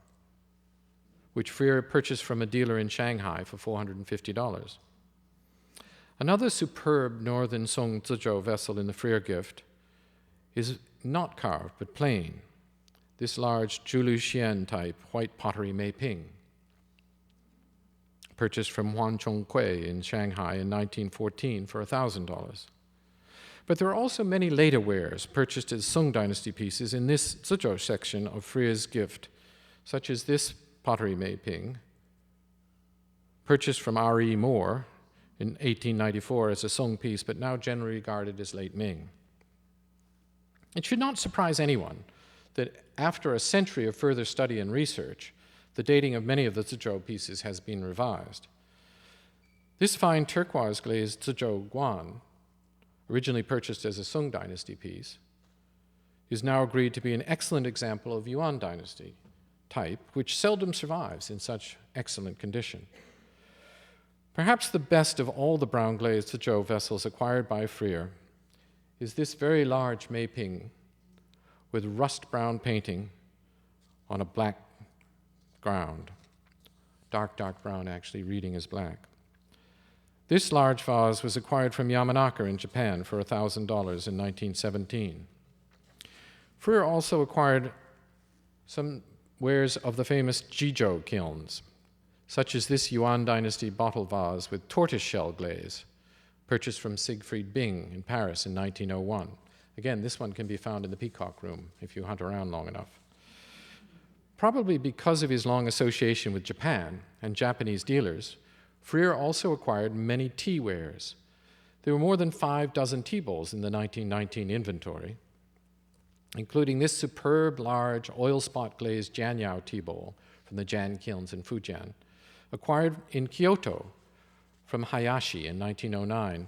which Freer purchased from a dealer in Shanghai for $450. Another superb Northern Song Zizhou vessel in the Freer gift is not carved, but plain. This large Zhulu Xian type white pottery Meiping, purchased from Huan Chongkui in Shanghai in 1914 for $1,000. But there are also many later wares purchased as Song Dynasty pieces in this Zizhou section of Freer's gift, such as this pottery Meiping, purchased from R.E. Moore in 1894 as a Song piece, but now generally regarded as late Ming. It should not surprise anyone that after a century of further study and research, the dating of many of the Zizhou pieces has been revised. This fine turquoise glazed Zizhou guan, originally purchased as a Song Dynasty piece, is now agreed to be an excellent example of Yuan Dynasty type, which seldom survives in such excellent condition. Perhaps the best of all the brown glazed Zizhou vessels acquired by Freer is this very large Meiping with rust brown painting on a black ground. Dark brown, actually, reading as black. This large vase was acquired from Yamanaka in Japan for $1,000 in 1917. Freer also acquired some wares of the famous Jizhou kilns, such as this Yuan Dynasty bottle vase with tortoiseshell glaze, purchased from Siegfried Bing in Paris in 1901. Again, this one can be found in the Peacock Room if you hunt around long enough. Probably because of his long association with Japan and Japanese dealers, Freer also acquired many tea wares. There were more than 6 tea bowls in the 1919 inventory, including this superb large oil spot glazed Jianyao tea bowl from the Jan kilns in Fujian, acquired in Kyoto from Hayashi in 1909,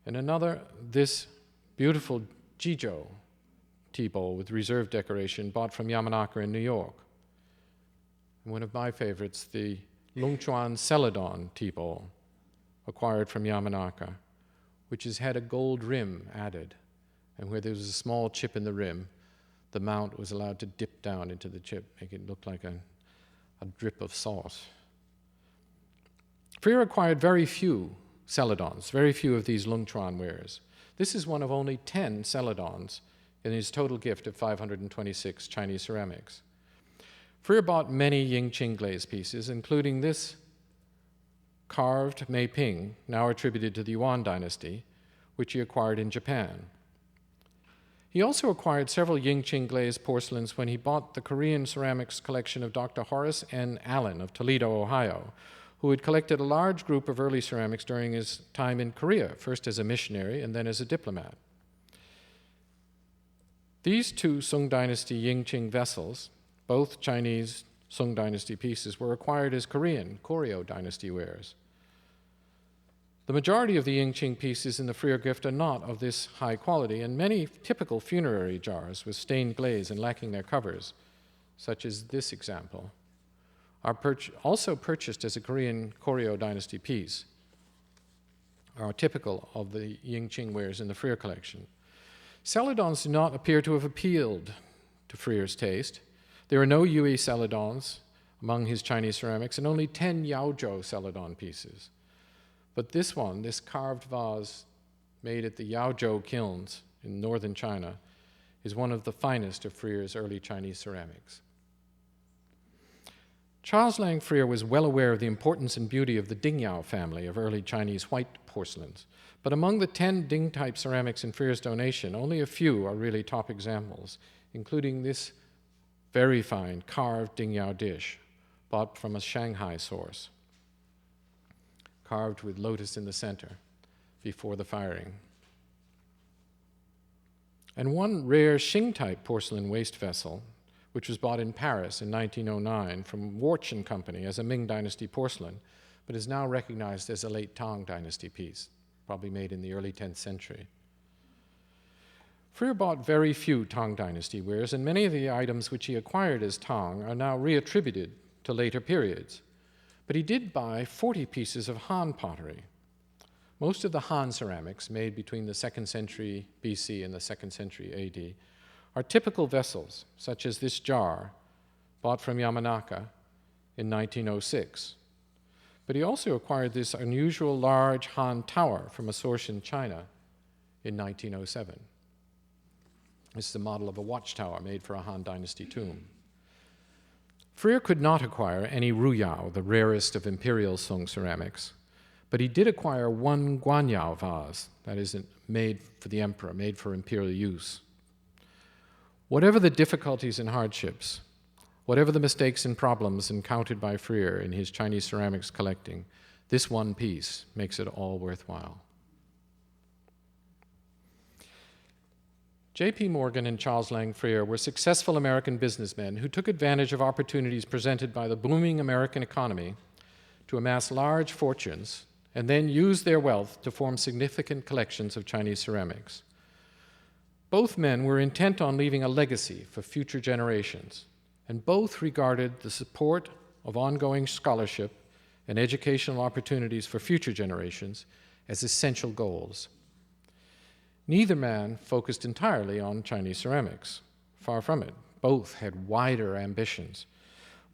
and another, this beautiful Jizhou tea bowl with reserve decoration bought from Yamanaka in New York. And one of my favorites, the Longchuan Celadon tea bowl, acquired from Yamanaka, which has had a gold rim added, and where there was a small chip in the rim, the mount was allowed to dip down into the chip, make it look like a drip of sauce. Freer acquired very few Celadons, very few of these Longchuan wares. This is one of only 10 Celadons in his total gift of 526 Chinese ceramics. Freer bought many Yingqing glaze pieces, including this carved Meiping, now attributed to the Yuan Dynasty, which he acquired in Japan. He also acquired several Yingqing glazed porcelains when he bought the Korean ceramics collection of Dr. Horace N. Allen of Toledo, Ohio, who had collected a large group of early ceramics during his time in Korea, first as a missionary and then as a diplomat. These two Song Dynasty Yingqing vessels, both Chinese Song Dynasty pieces, were acquired as Korean Koryo Dynasty wares. The majority of the Yingqing pieces in the Freer gift are not of this high quality, and many typical funerary jars with stained glaze and lacking their covers, such as this example, are also purchased as a Korean Koryo Dynasty piece, are typical of the Yingqing wares in the Freer collection. Celadons do not appear to have appealed to Freer's taste. There are no Yue Celadons among his Chinese ceramics, and only 10 Yaozhou Celadon pieces. But this one, this carved vase made at the Yaozhou kilns in northern China, is one of the finest of Freer's early Chinese ceramics. Charles Lang Freer was well aware of the importance and beauty of the Dingyao family of early Chinese white porcelains, but among the 10 Ding-type ceramics in Freer's donation, only a few are really top examples, including this very fine carved Dingyao dish, bought from a Shanghai source, carved with lotus in the center before the firing. And one rare Xing-type porcelain waste vessel, which was bought in Paris in 1909 from Warch & Company as a Ming Dynasty porcelain, but is now recognized as a late Tang Dynasty piece, probably made in the early 10th century. Freer bought very few Tang Dynasty wares, and many of the items which he acquired as Tang are now reattributed to later periods, but he did buy 40 pieces of Han pottery. Most of the Han ceramics made between the 2nd century BC and the 2nd century AD are typical vessels, such as this jar, bought from Yamanaka in 1906. But he also acquired this unusual large Han tower from a source in China in 1907. This is a model of a watchtower made for a Han Dynasty tomb. Freer could not acquire any ruyao, the rarest of imperial Song ceramics, but he did acquire one guanyao vase, that is, made for the emperor, made for imperial use. Whatever the difficulties and hardships, whatever the mistakes and problems encountered by Freer in his Chinese ceramics collecting, this one piece makes it all worthwhile. J.P. Morgan and Charles Lang Freer were successful American businessmen who took advantage of opportunities presented by the booming American economy to amass large fortunes and then use their wealth to form significant collections of Chinese ceramics. Both men were intent on leaving a legacy for future generations, and both regarded the support of ongoing scholarship and educational opportunities for future generations as essential goals. Neither man focused entirely on Chinese ceramics. Far from it. Both had wider ambitions.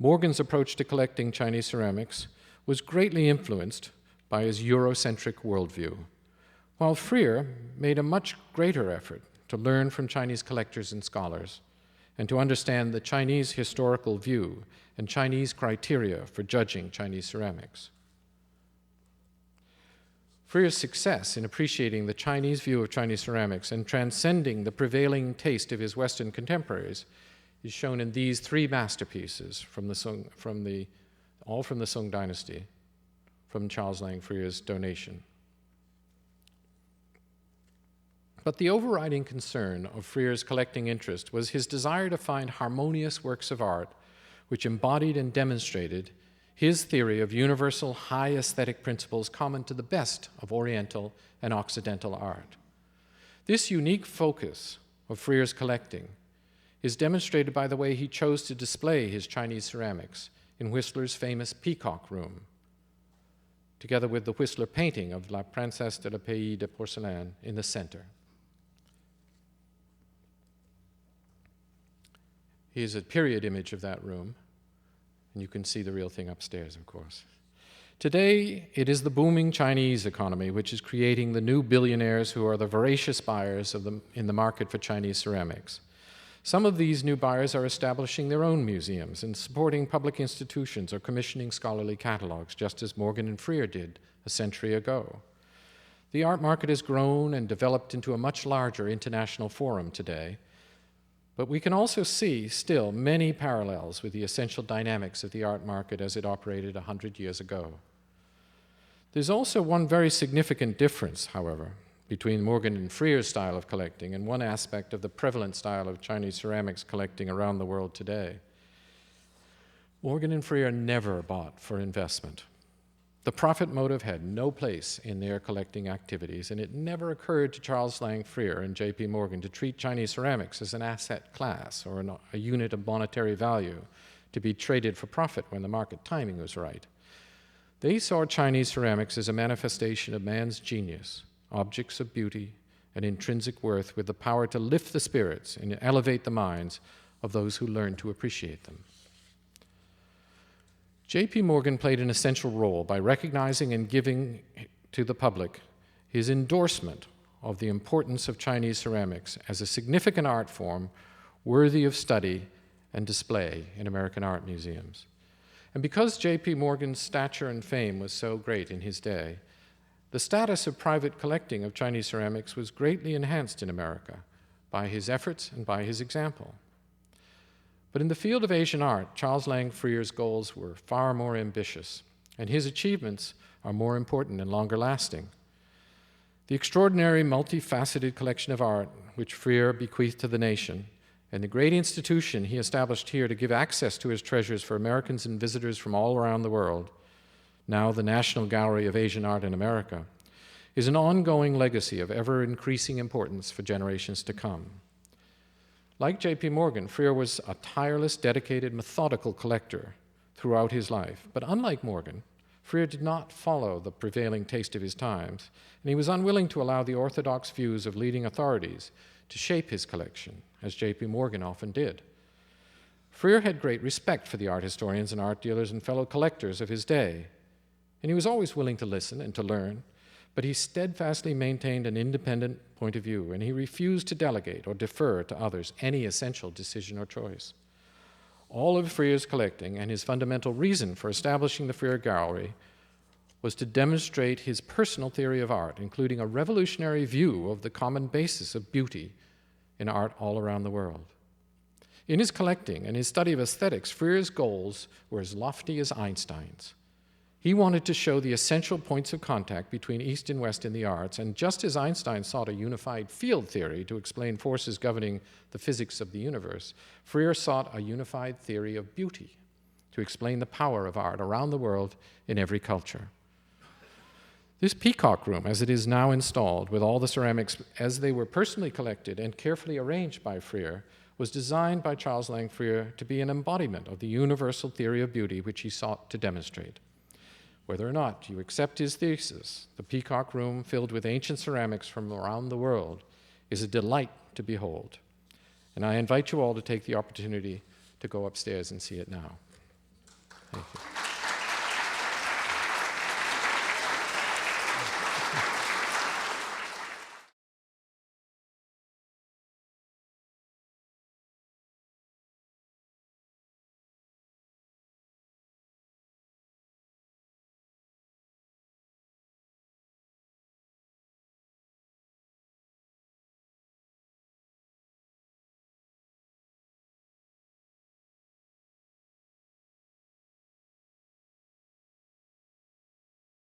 Morgan's approach to collecting Chinese ceramics was greatly influenced by his Eurocentric worldview, while Freer made a much greater effort to learn from Chinese collectors and scholars and to understand the Chinese historical view and Chinese criteria for judging Chinese ceramics. Freer's success in appreciating the Chinese view of Chinese ceramics and transcending the prevailing taste of his Western contemporaries is shown in these 3 masterpieces all from the Song Dynasty, from Charles Lang Freer's donation. But the overriding concern of Freer's collecting interest was his desire to find harmonious works of art which embodied and demonstrated his theory of universal high aesthetic principles common to the best of Oriental and Occidental art. This unique focus of Freer's collecting is demonstrated by the way he chose to display his Chinese ceramics in Whistler's famous Peacock Room, together with the Whistler painting of La Princesse de la Pays de Porcelain in the center. Here's a period image of that room, and you can see the real thing upstairs, of course. Today, it is the booming Chinese economy which is creating the new billionaires who are the voracious buyers in the market for Chinese ceramics. Some of these new buyers are establishing their own museums and supporting public institutions or commissioning scholarly catalogs, just as Morgan and Freer did a century ago. The art market has grown and developed into a much larger international forum today, but we can also see still many parallels with the essential dynamics of the art market as it operated 100 years ago. There's also one very significant difference, however, between Morgan and Freer's style of collecting and one aspect of the prevalent style of Chinese ceramics collecting around the world today. Morgan and Freer never bought for investment. The profit motive had no place in their collecting activities, and it never occurred to Charles Lang Freer and J.P. Morgan to treat Chinese ceramics as an asset class or a unit of monetary value to be traded for profit when the market timing was right. They saw Chinese ceramics as a manifestation of man's genius, objects of beauty and intrinsic worth with the power to lift the spirits and elevate the minds of those who learn to appreciate them. J.P. Morgan played an essential role by recognizing and giving to the public his endorsement of the importance of Chinese ceramics as a significant art form worthy of study and display in American art museums. And because J.P. Morgan's stature and fame was so great in his day, the status of private collecting of Chinese ceramics was greatly enhanced in America by his efforts and by his example. But in the field of Asian art, Charles Lang Freer's goals were far more ambitious, and his achievements are more important and longer lasting. The extraordinary multifaceted collection of art which Freer bequeathed to the nation, and the great institution he established here to give access to his treasures for Americans and visitors from all around the world, now the National Gallery of Asian Art in America, is an ongoing legacy of ever-increasing importance for generations to come. Like J.P. Morgan, Freer was a tireless, dedicated, methodical collector, throughout his life. But unlike Morgan, Freer did not follow the prevailing taste of his times, and he was unwilling to allow the orthodox views of leading authorities to shape his collection, as J.P. Morgan often did. Freer had great respect for the art historians and art dealers and fellow collectors of his day, and he was always willing to listen and to learn, but he steadfastly maintained an independent point of view, and he refused to delegate or defer to others any essential decision or choice. All of Freer's collecting and his fundamental reason for establishing the Freer Gallery was to demonstrate his personal theory of art, including a revolutionary view of the common basis of beauty in art all around the world. In his collecting and his study of aesthetics, Freer's goals were as lofty as Einstein's. He wanted to show the essential points of contact between East and West in the arts, and just as Einstein sought a unified field theory to explain forces governing the physics of the universe, Freer sought a unified theory of beauty to explain the power of art around the world in every culture. This Peacock Room, as it is now installed, with all the ceramics as they were personally collected and carefully arranged by Freer, was designed by Charles Lang Freer to be an embodiment of the universal theory of beauty which he sought to demonstrate. Whether or not you accept his thesis, the Peacock Room, filled with ancient ceramics from around the world, is a delight to behold. And I invite you all to take the opportunity to go upstairs and see it now. Thank you.